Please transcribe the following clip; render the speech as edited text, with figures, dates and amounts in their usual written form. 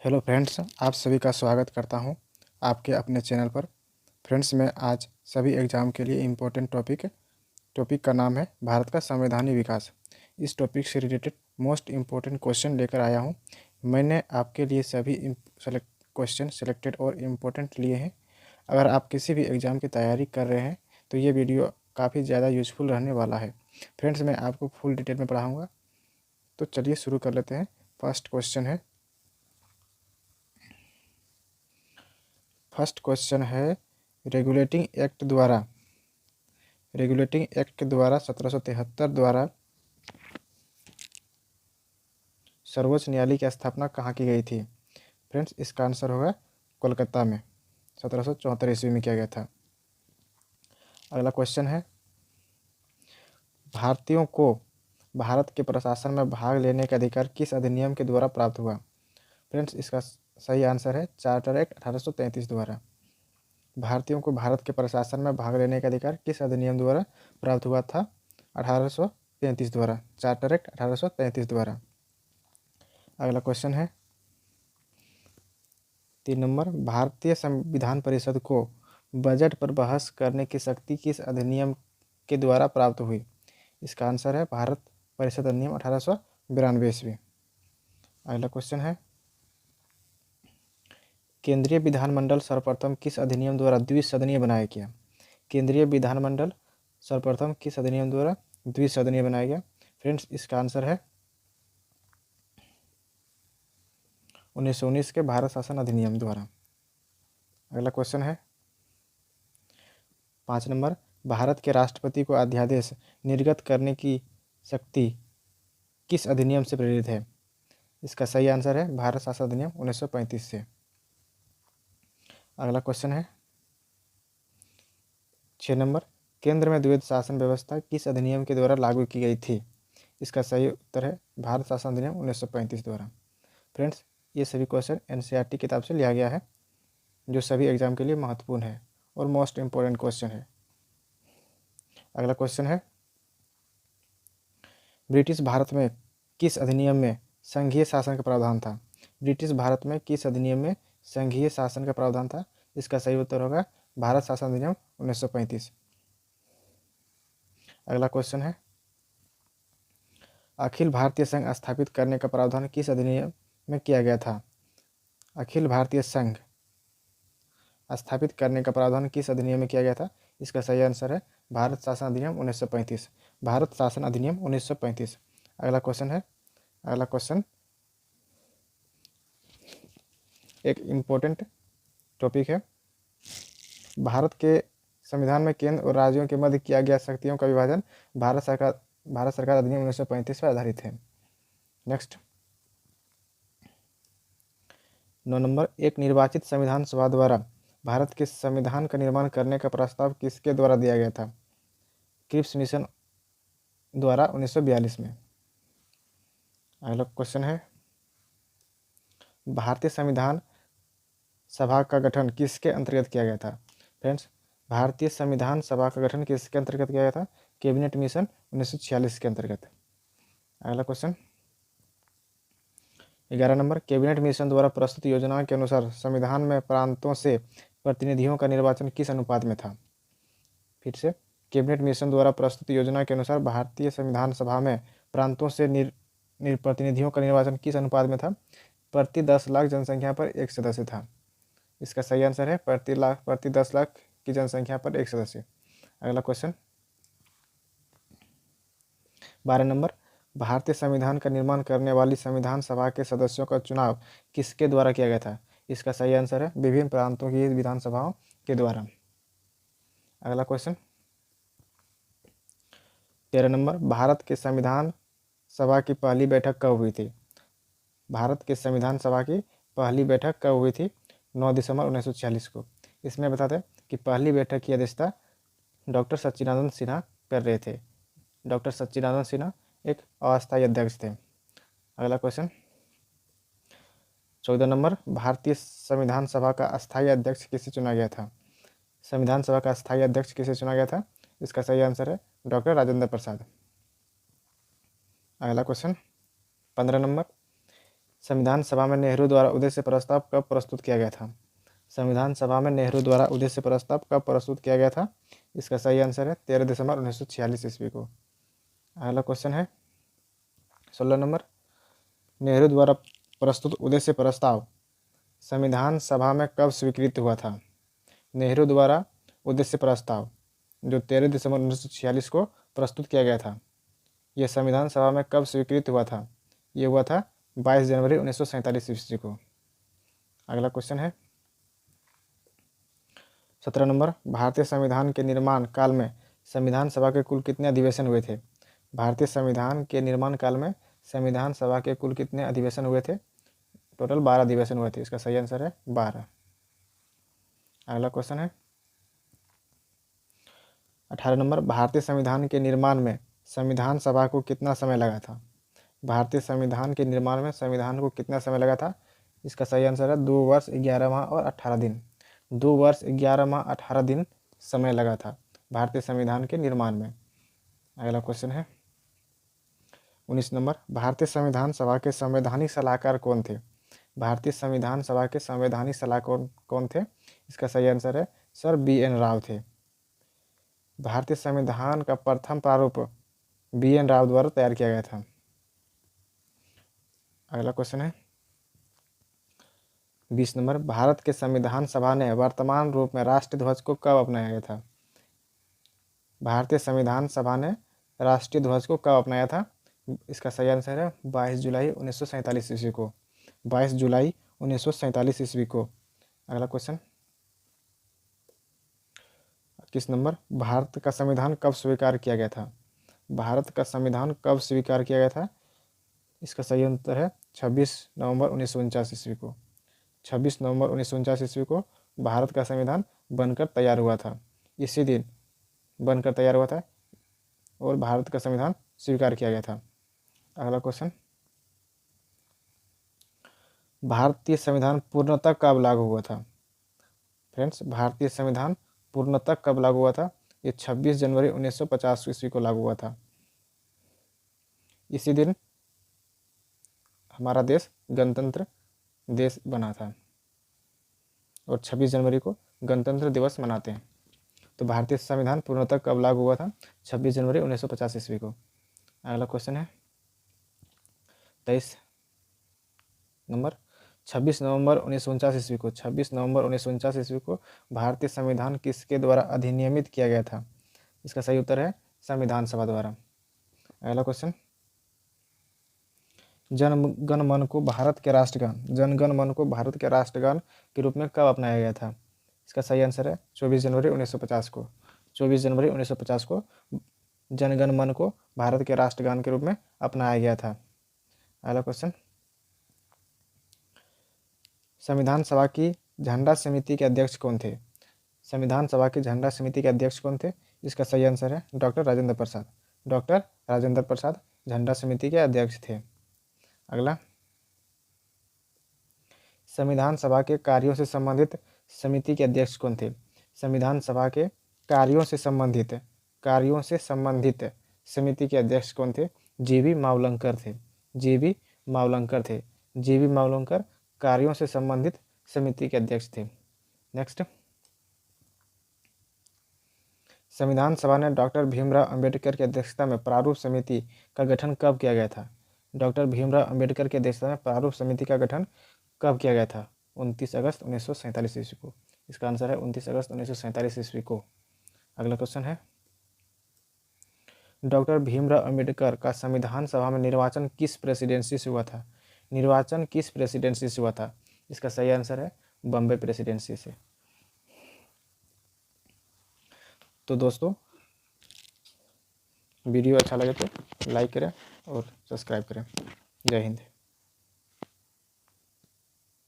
Hello friends, आप सभी का स्वागत करता हूं आपके अपने चैनल पर। फ्रेंड्स, मैं आज सभी एग्ज़ाम के लिए इम्पोर्टेंट टॉपिक का नाम है भारत का संवैधानिक विकास। इस टॉपिक से रिलेटेड मोस्ट इम्पोर्टेंट क्वेश्चन लेकर आया हूं। मैंने आपके लिए सभी क्वेश्चन सेलेक्टेड और इम्पोर्टेंट लिए हैं। अगर आप किसी भी एग्ज़ाम की तैयारी कर रहे हैं तो ये वीडियो काफ़ी ज़्यादा यूज़फुल रहने वाला है। फ्रेंड्स, मैं आपको फुल डिटेल में पढ़ाऊँगा, तो चलिए शुरू कर लेते हैं। फर्स्ट क्वेश्चन है रेगुलेटिंग एक्ट द्वारा 1773 द्वारा सर्वोच्च न्यायालय की स्थापना कहाँ की गई थी? फ्रेंड्स, इसका आंसर होगा कोलकाता में 1774 ईस्वी में किया गया था। अगला क्वेश्चन है, भारतीयों को भारत के प्रशासन में भाग लेने का अधिकार किस अधिनियम के द्वारा प्राप्त हुआ? फ्रेंड्स, इसका सही आंसर है चार्टर एक्ट 1833 द्वारा। भारतीयों को भारत के प्रशासन में भाग लेने का अधिकार किस अधिनियम द्वारा प्राप्त हुआ था? 1833 द्वारा, चार्टर एक्ट 1833 द्वारा। अगला क्वेश्चन है 3 नंबर, भारतीय संविधान परिषद को बजट पर बहस करने की शक्ति किस अधिनियम के द्वारा प्राप्त हुई? इसका आंसर है भारत परिषद अधिनियम 1892 ईस्वी। अगला क्वेश्चन है, केंद्रीय विधानमंडल सर्वप्रथम किस अधिनियम द्वारा द्विसदनीय बनाया गया? केंद्रीय विधानमंडल सर्वप्रथम किस अधिनियम द्वारा द्विसदनीय बनाया गया? फ्रेंड्स, इसका आंसर है 1919 के भारत शासन अधिनियम द्वारा। अगला क्वेश्चन है 5 नंबर, भारत के राष्ट्रपति को अध्यादेश निर्गत करने की शक्ति किस अधिनियम से प्रेरित है? इसका सही आंसर है भारत शासन अधिनियम 1935 से। अगला क्वेश्चन है 6 नंबर, केंद्र में द्वैध शासन व्यवस्था किस अधिनियम के द्वारा लागू की गई थी? इसका सही उत्तर है भारत शासन अधिनियम 1935 द्वारा। फ्रेंड्स, ये सभी क्वेश्चन एनसीईआरटी किताब से लिया गया है, जो सभी एग्जाम के लिए महत्वपूर्ण है और मोस्ट इम्पोर्टेंट क्वेश्चन है। अगला क्वेश्चन है, ब्रिटिश भारत में किस अधिनियम में संघीय शासन का प्रावधान था? ब्रिटिश भारत में किस अधिनियम में संघीय शासन का प्रावधान था? इसका सही उत्तर होगा भारत शासन अधिनियम 1935। अगला क्वेश्चन है, अखिल भारतीय संघ स्थापित करने का प्रावधान किस अधिनियम में किया गया था? अखिल भारतीय संघ स्थापित करने का प्रावधान किस अधिनियम में किया गया था? इसका सही आंसर है भारत शासन अधिनियम 1935। भारत शासन अधिनियम 1935। अगला क्वेश्चन एक इम्पोर्टेंट टॉपिक है, भारत के संविधान में केंद्र और राज्यों के मध्य किया गया शक्तियों का विभाजन भारत सरकार अधिनियम 1935 पर आधारित है। नेक्स्ट 9 नंबर, एक निर्वाचित संविधान सभा द्वारा भारत के संविधान का निर्माण करने का प्रस्ताव किसके द्वारा दिया गया था? क्रिप्स मिशन द्वारा 1942 में। अगला क्वेश्चन है, भारतीय संविधान सभा का गठन किसके अंतर्गत किया गया था? फ्रेंड्स, भारतीय संविधान सभा का गठन किसके अंतर्गत किया गया था? कैबिनेट मिशन 1946 के अंतर्गत। अगला क्वेश्चन 11 नंबर, कैबिनेट मिशन द्वारा प्रस्तुत योजना के अनुसार संविधान में प्रांतों से प्रतिनिधियों का निर्वाचन किस अनुपात में था? फिर से, कैबिनेट मिशन द्वारा प्रस्तुत योजना के अनुसार भारतीय संविधान सभा में प्रांतों से प्रतिनिधियों का निर्वाचन किस अनुपात में था? प्रति 10 लाख जनसंख्या पर एक सदस्य था। इसका सही आंसर है प्रति 10 लाख की जनसंख्या पर एक सदस्य। अगला क्वेश्चन 12 नंबर, भारतीय संविधान का निर्माण करने वाली संविधान सभा के सदस्यों का चुनाव किसके द्वारा किया गया था? इसका सही आंसर है विभिन्न प्रांतों की विधानसभाओं के द्वारा। अगला क्वेश्चन 13 नंबर, भारत के संविधान सभा की पहली बैठक कब हुई थी? भारत के संविधान सभा की पहली बैठक कब हुई थी? 9 दिसंबर 1946 को। इसमें बता दें कि पहली बैठक की अध्यक्षता डॉक्टर सच्चिदानंद सिन्हा कर रहे थे। डॉक्टर सच्चिदानंद सिन्हा एक अस्थायी अध्यक्ष थे। अगला क्वेश्चन 14 नंबर, भारतीय संविधान सभा का अस्थायी अध्यक्ष किसे चुना गया था? संविधान सभा का अस्थायी अध्यक्ष किसे चुना गया था? इसका सही आंसर है डॉक्टर राजेंद्र प्रसाद। अगला क्वेश्चन 15 नंबर, संविधान सभा में नेहरू द्वारा उद्देश्य प्रस्ताव कब प्रस्तुत किया गया था? संविधान सभा में नेहरू द्वारा उद्देश्य प्रस्ताव कब प्रस्तुत किया गया था? इसका सही आंसर है 13 दिसंबर 1946 ईस्वी को। अगला क्वेश्चन है 16 नंबर, नेहरू द्वारा प्रस्तुत उद्देश्य प्रस्ताव संविधान सभा में कब स्वीकृत हुआ था? नेहरू द्वारा उद्देश्य प्रस्ताव जो 13 दिसंबर 1946 को प्रस्तुत किया गया था, यह संविधान सभा में कब स्वीकृत हुआ था? ये हुआ था 22 जनवरी 1947 ईस्वी को। अगला क्वेश्चन है 17 नंबर, भारतीय संविधान के निर्माण काल में संविधान सभा के कुल कितने अधिवेशन हुए थे? भारतीय संविधान के निर्माण काल में संविधान सभा के कुल कितने अधिवेशन हुए थे? टोटल 12 अधिवेशन हुए थे। इसका सही आंसर है 12। अगला क्वेश्चन है 18 नंबर, भारतीय संविधान के निर्माण में संविधान सभा को कितना समय लगा था? भारतीय संविधान के निर्माण में संविधान को कितना समय लगा था? इसका सही आंसर है 2 वर्ष 11 माह और 18 दिन। 2 वर्ष 11 माह 18 दिन समय लगा था भारतीय संविधान के निर्माण में। अगला क्वेश्चन है 19 नंबर, भारतीय संविधान सभा के संवैधानिक सलाहकार कौन थे? भारतीय संविधान सभा के संवैधानिक सलाहकार कौन थे? इसका सही आंसर है सर BN राव थे। भारतीय संविधान का प्रथम प्रारूप BN राव द्वारा तैयार किया गया था। अगला क्वेश्चन है 20 नंबर, भारत के संविधान सभा ने वर्तमान रूप में राष्ट्रीय ध्वज को कब अपनाया गया था? भारतीय संविधान सभा ने राष्ट्रीय ध्वज को कब अपनाया था? इसका सही आंसर है 22 जुलाई 1947 ईस्वी को। 22 जुलाई 1947 ईस्वी को। अगला क्वेश्चन 21 नंबर, भारत का संविधान कब स्वीकार किया गया था? भारत का संविधान कब स्वीकार किया गया था? इसका सही उत्तर है 26 नवंबर 1949 ईस्वी को। 26 नवंबर 1949 ईस्वी को भारत का संविधान बनकर तैयार हुआ था। इसी दिन बनकर तैयार हुआ था और भारत का संविधान स्वीकार किया गया था। अगला क्वेश्चन, भारतीय संविधान पूर्णतः कब लागू हुआ था? फ्रेंड्स, भारतीय संविधान पूर्णतः कब लागू हुआ था? ये 26 जनवरी 1950 ईस्वी को लागू हुआ था। इसी दिन हमारा देश गणतंत्र देश बना था और 26 जनवरी को गणतंत्र दिवस मनाते हैं। तो भारतीय संविधान पूर्णतः कब लागू हुआ था? 26 जनवरी 1950 ईस्वी को। अगला क्वेश्चन है 23 नंबर, 26 नवंबर 1949 ईस्वी को 26 नवंबर 1949 ईस्वी को भारतीय संविधान किसके द्वारा अधिनियमित किया गया था? इसका सही उत्तर है संविधान सभा द्वारा। अगला क्वेश्चन, जनगण मन को भारत के राष्ट्रगान के रूप में कब अपनाया गया था? इसका सही आंसर है 24 जनवरी 1950 को। 24 जनवरी 1950 को जनगण मन को भारत के राष्ट्रगान के रूप में अपनाया गया था। अगला क्वेश्चन, संविधान सभा की झंडा समिति के अध्यक्ष कौन थे? संविधान सभा की झंडा समिति के अध्यक्ष कौन थे? इसका सही आंसर है डॉक्टर राजेंद्र प्रसाद। डॉक्टर राजेंद्र प्रसाद झंडा समिति के अध्यक्ष थे। अगला, संविधान सभा के कार्यों से संबंधित समिति के अध्यक्ष कौन थे? संविधान सभा के कार्यों से संबंधित समिति के अध्यक्ष कौन थे? जीवी मावलंकर थे। जीवी मावलंकर कार्यों से संबंधित समिति के अध्यक्ष थे। नेक्स्ट, संविधान सभा ने डॉक्टर भीमराव अंबेडकर की अध्यक्षता में प्रारूप समिति का गठन कब किया गया था? डॉक्टर भीमराव अंबेडकर की अध्यक्षता में प्रारूप समिति का गठन कब किया गया था? 29 अगस्त 1947 ईस्वी को। इसका आंसर है 29 अगस्त 1947 ईस्वी को। अगला क्वेश्चन है, डॉक्टर भीमराव अंबेडकर का संविधान सभा में निर्वाचन किस प्रेसिडेंसी से हुआ था? इसका सही आंसर है बॉम्बे प्रेसिडेंसी से। तो दोस्तों, वीडियो अच्छा लगे तो लाइक करें और सब्सक्राइब करें। जय हिंद।